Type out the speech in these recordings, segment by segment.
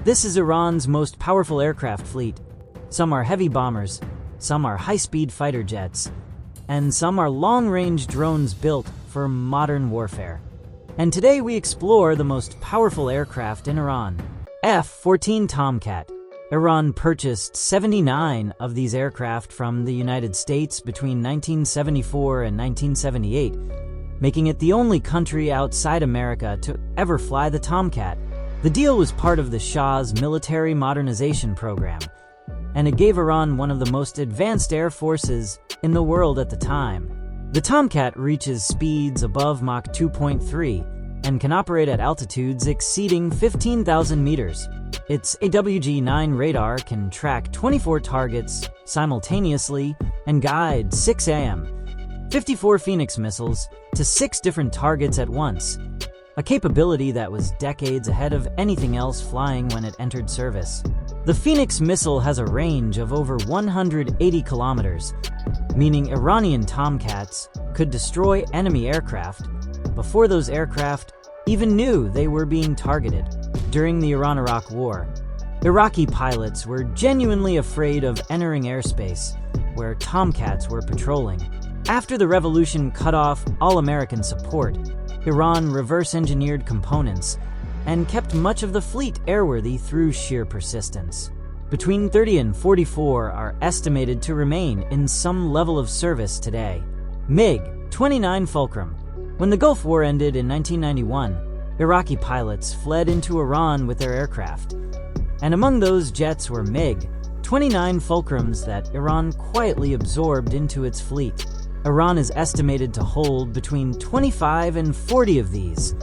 This is Iran's most powerful aircraft fleet. Some are heavy bombers, some are high-speed fighter jets, and some are long-range drones built for modern warfare. And today we explore the most powerful aircraft in Iran, F-14 Tomcat. Iran purchased 79 of these aircraft from the United States between 1974 and 1978, making it the only country outside America to ever fly the Tomcat. The deal was part of the Shah's military modernization program, and it gave Iran one of the most advanced air forces in the world at the time. The Tomcat reaches speeds above Mach 2.3 and can operate at altitudes exceeding 15,000 meters. Its AWG-9 radar can track 24 targets simultaneously and guide 6 54 Phoenix missiles to 6 different targets at once, a capability that was decades ahead of anything else flying when it entered service. The Phoenix missile has a range of over 180 kilometers, meaning Iranian Tomcats could destroy enemy aircraft before those aircraft even knew they were being targeted. During the Iran-Iraq War, Iraqi pilots were genuinely afraid of entering airspace where Tomcats were patrolling. After the revolution cut off all American support, Iran reverse-engineered components and kept much of the fleet airworthy through sheer persistence. Between 30 and 44 are estimated to remain in some level of service today. MiG-29 Fulcrum. When the Gulf War ended in 1991, Iraqi pilots fled into Iran with their aircraft, and among those jets were MiG-29 Fulcrums that Iran quietly absorbed into its fleet. Iran is estimated to hold between 25 and 40 of these,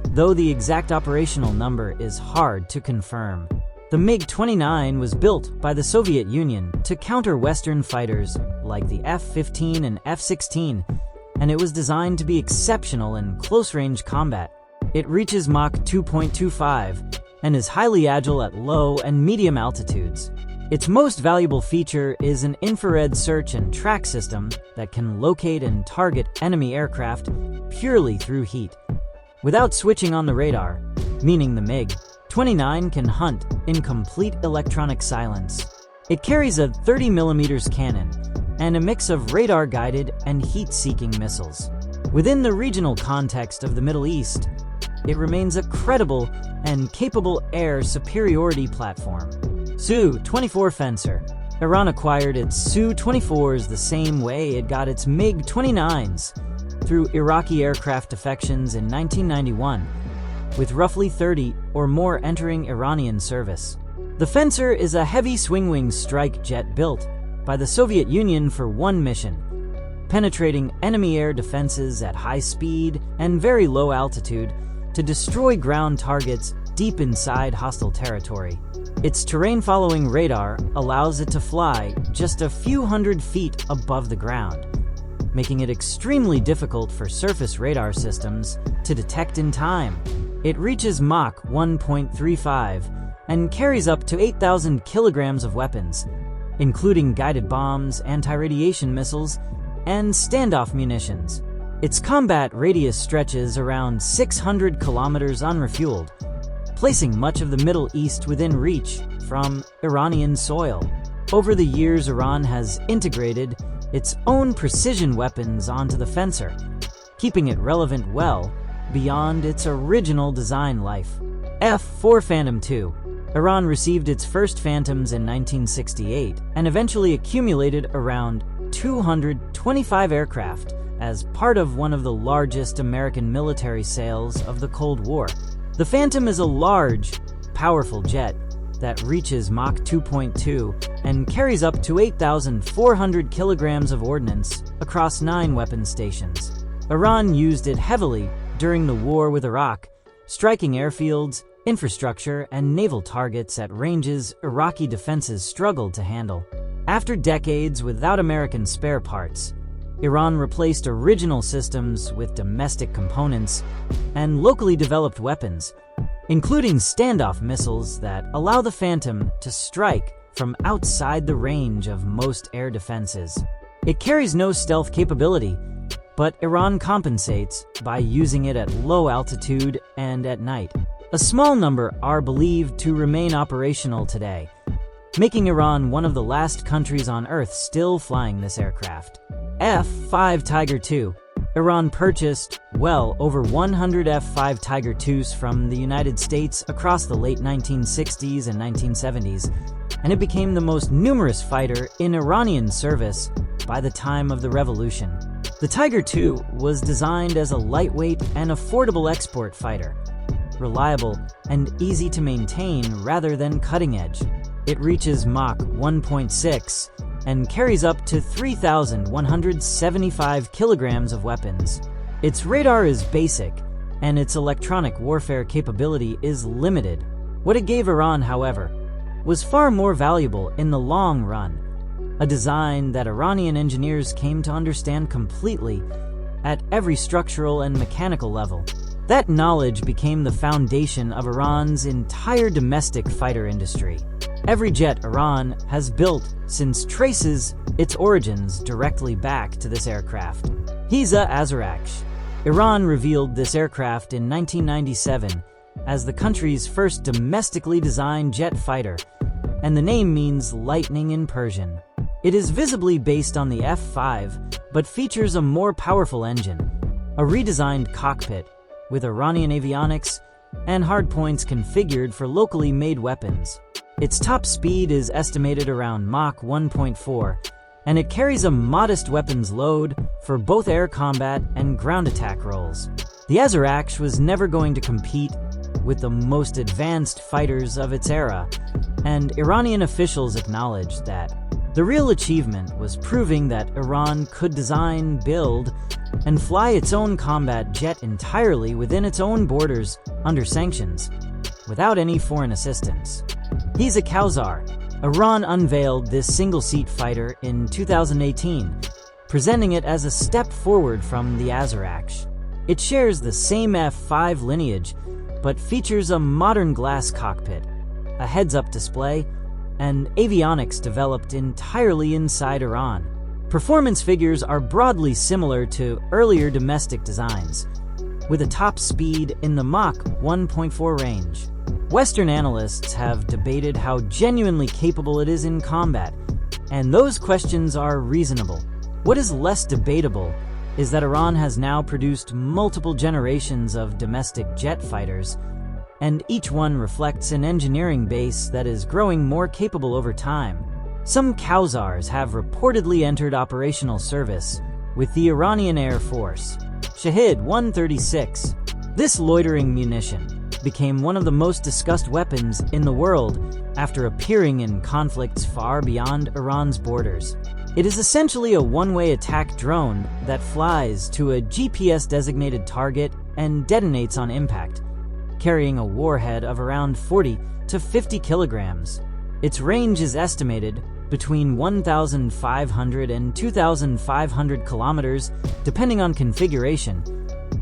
though the exact operational number is hard to confirm. The MiG-29 was built by the Soviet Union to counter Western fighters like the F-15 and F-16, and it was designed to be exceptional in close-range combat. It reaches Mach 2.25 and is highly agile at low and medium altitudes. Its most valuable feature is an infrared search and track system that can locate and target enemy aircraft purely through heat, without switching on the radar, meaning the MiG-29 can hunt in complete electronic silence. It carries a 30mm cannon and a mix of radar-guided and heat-seeking missiles. Within the regional context of the Middle East, it remains a credible and capable air superiority platform. Su-24 Fencer. Iran acquired its Su-24s the same way it got its MiG-29s, through Iraqi aircraft defections in 1991, with roughly 30 or more entering Iranian service. The Fencer is a heavy swing-wing strike jet built by the Soviet Union for one mission: penetrating enemy air defenses at high speed and very low altitude to destroy ground targets deep inside hostile territory. Its terrain-following radar allows it to fly just a few hundred feet above the ground, making it extremely difficult for surface radar systems to detect in time. It reaches Mach 1.35 and carries up to 8,000 kilograms of weapons, including guided bombs, anti-radiation missiles, and standoff munitions. Its combat radius stretches around 600 kilometers unrefueled, placing much of the Middle East within reach from Iranian soil. Over the years, Iran has integrated its own precision weapons onto the Fencer, keeping it relevant well beyond its original design life. F-4 Phantom II. Iran received its first Phantoms in 1968 and eventually accumulated around 225 aircraft as part of one of the largest American military sales of the Cold War. The Phantom is a large, powerful jet that reaches Mach 2.2 and carries up to 8,400 kilograms of ordnance across 9 weapon stations. Iran used it heavily during the war with Iraq, striking airfields, infrastructure, and naval targets at ranges Iraqi defenses struggled to handle. After decades without American spare parts, Iran replaced original systems with domestic components and locally developed weapons, including standoff missiles that allow the Phantom to strike from outside the range of most air defenses. It carries no stealth capability, but Iran compensates by using it at low altitude and at night. A small number are believed to remain operational today, making Iran one of the last countries on Earth still flying this aircraft. F-5 Tiger II. Iran purchased well over 100 F-5 Tiger IIs from the United States across the late 1960s and 1970s, and it became the most numerous fighter in Iranian service by the time of the revolution. The Tiger II was designed as a lightweight and affordable export fighter, reliable and easy to maintain rather than cutting edge. It reaches Mach 1.6 and carries up to 3,175 kilograms of weapons. Its radar is basic, and its electronic warfare capability is limited. What it gave Iran, however, was far more valuable in the long run, a design that Iranian engineers came to understand completely at every structural and mechanical level. That knowledge became the foundation of Iran's entire domestic fighter industry. Every jet Iran has built since traces its origins directly back to this aircraft. Hiza Azarakhsh. Iran revealed this aircraft in 1997 as the country's first domestically designed jet fighter, and the name means lightning in Persian. It is visibly based on the F-5, but features a more powerful engine, a redesigned cockpit with Iranian avionics, and hardpoints configured for locally made weapons. Its top speed is estimated around Mach 1.4, and it carries a modest weapons load for both air combat and ground attack roles. The Azarakhsh was never going to compete with the most advanced fighters of its era, and Iranian officials acknowledged that. The real achievement was proving that Iran could design, build, and fly its own combat jet entirely within its own borders under sanctions, without any foreign assistance. He's a Kowsar. Iran unveiled this single-seat fighter in 2018, presenting it as a step forward from the Azarakhsh. It shares the same F-5 lineage, but features a modern glass cockpit, a heads-up display, and avionics developed entirely inside Iran. Performance figures are broadly similar to earlier domestic designs, with a top speed in the Mach 1.4 range. Western analysts have debated how genuinely capable it is in combat, and those questions are reasonable. What is less debatable is that Iran has now produced multiple generations of domestic jet fighters, and each one reflects an engineering base that is growing more capable over time. Some Kowsars have reportedly entered operational service with the Iranian Air Force. Shahed 136. This loitering munition became one of the most discussed weapons in the world after appearing in conflicts far beyond Iran's borders. It is essentially a one-way attack drone that flies to a GPS-designated target and detonates on impact, carrying a warhead of around 40 to 50 kilograms. Its range is estimated between 1,500 and 2,500 kilometers, depending on configuration,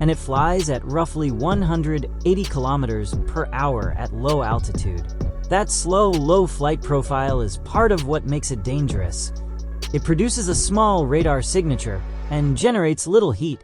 and it flies at roughly 180 kilometers per hour at low altitude. That slow, low flight profile is part of what makes it dangerous. It produces a small radar signature and generates little heat,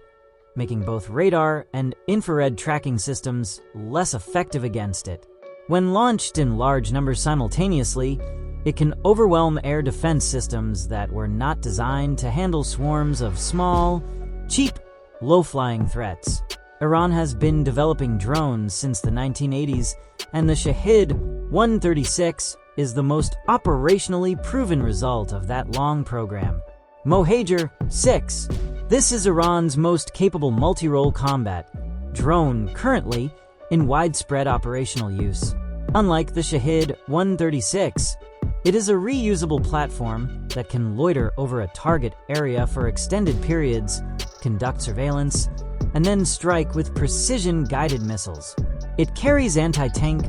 making both radar and infrared tracking systems less effective against it. When launched in large numbers simultaneously, it can overwhelm air defense systems that were not designed to handle swarms of small, cheap, low-flying threats. Iran has been developing drones since the 1980s, and the Shahed 136 is the most operationally proven result of that long program. Mohajer 6. This is Iran's most capable multi-role combat drone currently in widespread operational use. Unlike the Shahed 136, it is a reusable platform that can loiter over a target area for extended periods, conduct surveillance, and then strike with precision-guided missiles. It carries anti-tank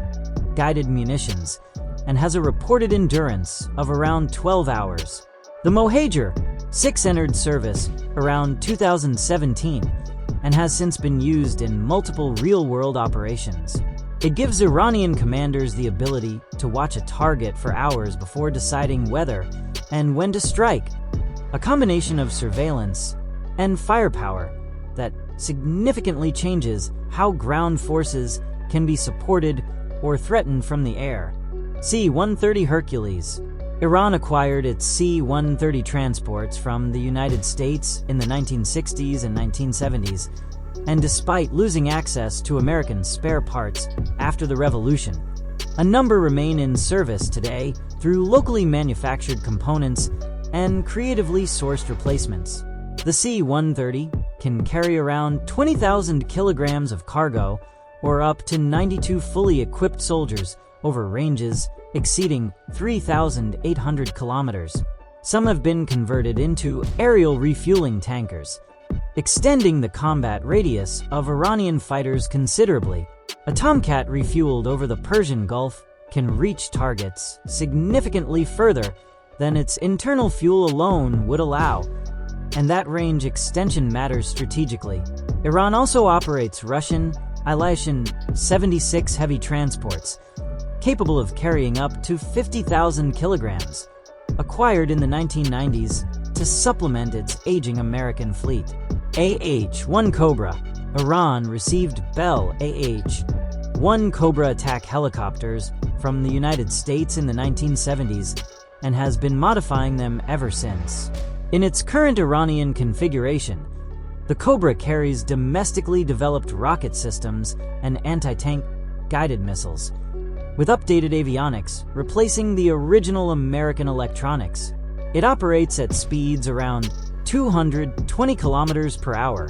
guided munitions and has a reported endurance of around 12 hours. The Mohajer 6 entered service around 2017 and has since been used in multiple real-world operations. It gives Iranian commanders the ability to watch a target for hours before deciding whether and when to strike, a combination of surveillance and firepower that significantly changes how ground forces can be supported or threatened from the air. C-130 Hercules. Iran acquired its C-130 transports from the United States in the 1960s and 1970s, and despite losing access to American spare parts after the revolution, a number remain in service today through locally manufactured components and creatively sourced replacements. The C-130 can carry around 20,000 kilograms of cargo or up to 92 fully equipped soldiers over ranges exceeding 3,800 kilometers. Some have been converted into aerial refueling tankers, extending the combat radius of Iranian fighters considerably. A Tomcat refueled over the Persian Gulf can reach targets significantly further than its internal fuel alone would allow, and that range extension matters strategically. Iran also operates Russian Il-76 heavy transports, capable of carrying up to 50,000 kilograms, acquired in the 1990s to supplement its aging American fleet. AH-1 Cobra. Iran received Bell AH-1 Cobra attack helicopters from the United States in the 1970s and has been modifying them ever since. In its current Iranian configuration, the Cobra carries domestically developed rocket systems and anti-tank guided missiles, with updated avionics replacing the original American electronics. It operates at speeds around 220 kilometers per hour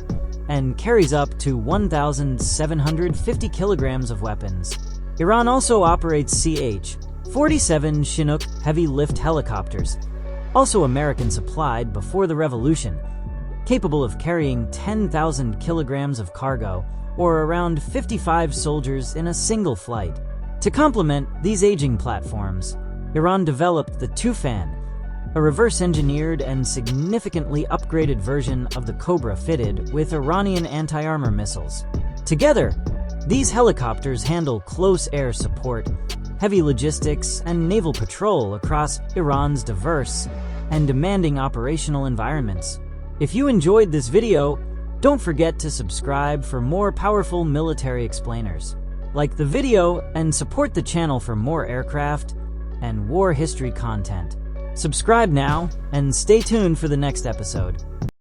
and carries up to 1,750 kilograms of weapons. Iran also operates CH-47 Chinook heavy lift helicopters, also American supplied before the revolution, capable of carrying 10,000 kilograms of cargo or around 55 soldiers in a single flight. To complement these aging platforms, Iran developed the Tufan, a reverse-engineered and significantly upgraded version of the Cobra fitted with Iranian anti-armor missiles. Together, these helicopters handle close air support, heavy logistics, and naval patrol across Iran's diverse and demanding operational environments. If you enjoyed this video, don't forget to subscribe for more powerful military explainers. Like the video and support the channel for more aircraft and war history content. Subscribe now and stay tuned for the next episode.